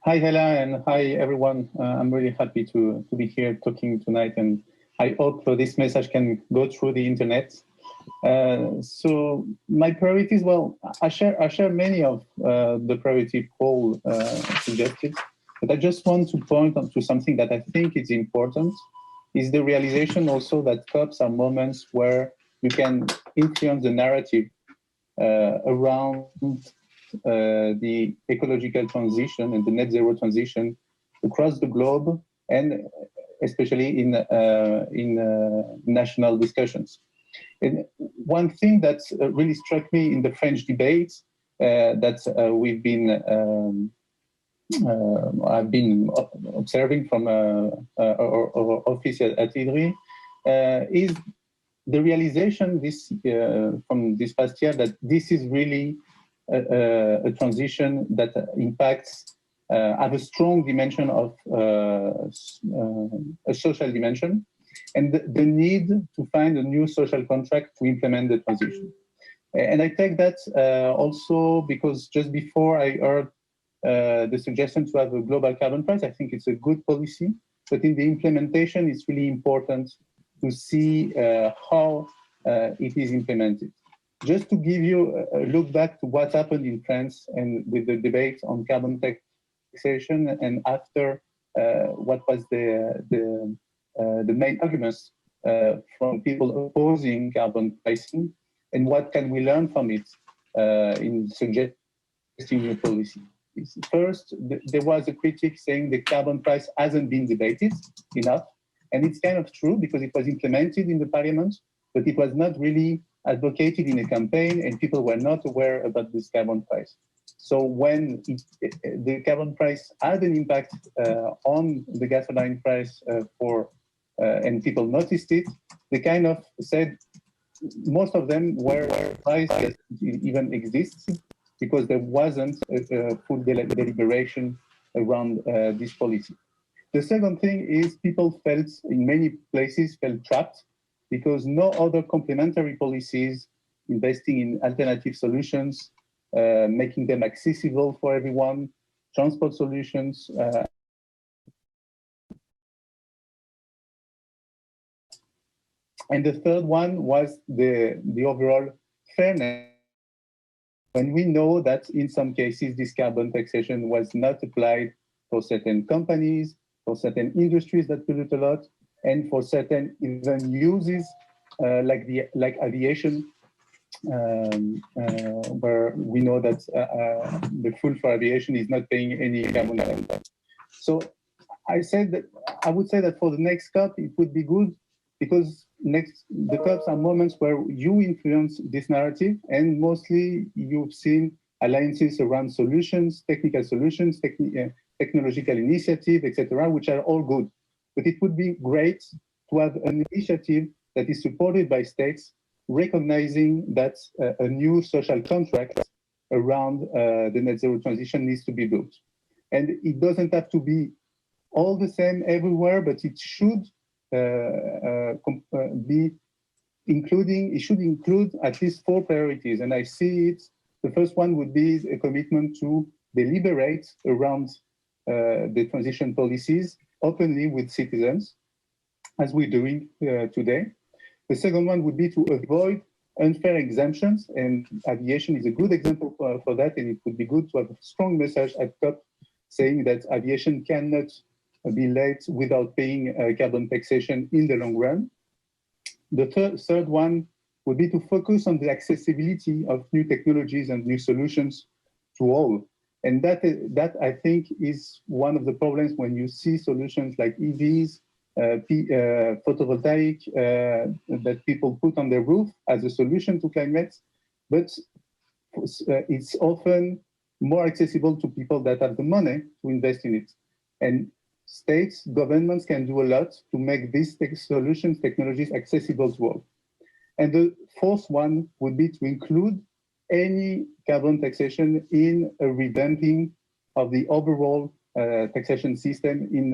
Hi, Hela, and hi, everyone. I'm really happy to be here talking tonight, and I hope this message can go through the internet. So my priorities, well, I share many of the priority Paul suggested, but I just want to point on to something that I think is important, is the realization also that COPs are moments where you can influence the narrative around the ecological transition and the net zero transition across the globe, and especially in national discussions. And one thing that really struck me in the French debates that I've been observing from our office at IDRI is the realization from this past year that this is really a transition that impacts, have a strong dimension of a social dimension, and the need to find a new social contract to implement the transition. And I take that also because just before I heard the suggestion to have a global carbon price, I think it's a good policy, but in the implementation, it's really important to see how it is implemented. Just to give you a look back to what happened in France and with the debate on carbon taxation, and after what was the main arguments from people opposing carbon pricing, and what can we learn from it in suggesting new policy. First, there was a critic saying the carbon price hasn't been debated enough, and it's kind of true because it was implemented in the parliament, but it was not really advocated in a campaign, and people were not aware about this carbon price. So when the carbon price had an impact on the gasoline price and people noticed it, they kind of said, most of them were surprised that it even exists, because there wasn't a full deliberation around this policy. The second thing is people felt, in many places, felt trapped because no other complementary policies, investing in alternative solutions, making them accessible for everyone, transport solutions. And the third one was the overall fairness. When we know that in some cases, this carbon taxation was not applied for certain companies, for certain industries that pollute a lot, and for certain even uses like aviation, where we know that the fuel for aviation is not paying any carbon tax. So I would say that for the next COP, it would be good, because the COPs are moments where you influence this narrative, and mostly you've seen alliances around solutions, technical solutions, technological initiative, etc., which are all good. But it would be great to have an initiative that is supported by states, recognizing that a new social contract around the net zero transition needs to be built. And it doesn't have to be all the same everywhere, but it should it should include at least 4 priorities. And I see it, the first one would be a commitment to deliberate around the transition policies openly with citizens, as we're doing today. The second one would be to avoid unfair exemptions, and aviation is a good example for that, and it would be good to have a strong message at COP saying that aviation cannot be late without paying carbon taxation in the long run. The third one would be to focus on the accessibility of new technologies and new solutions to all. And that I think is one of the problems when you see solutions like EVs, photovoltaic that people put on their roof as a solution to climate, but it's often more accessible to people that have the money to invest in it. And states, governments can do a lot to make these solutions, technologies accessible to all. And the fourth one would be to include any carbon taxation in a revamping of the overall taxation system in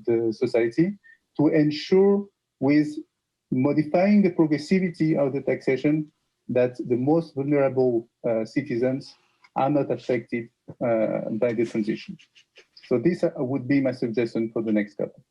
the society, to ensure, with modifying the progressivity of the taxation, that the most vulnerable citizens are not affected by the transition. So this would be my suggestion for the next couple.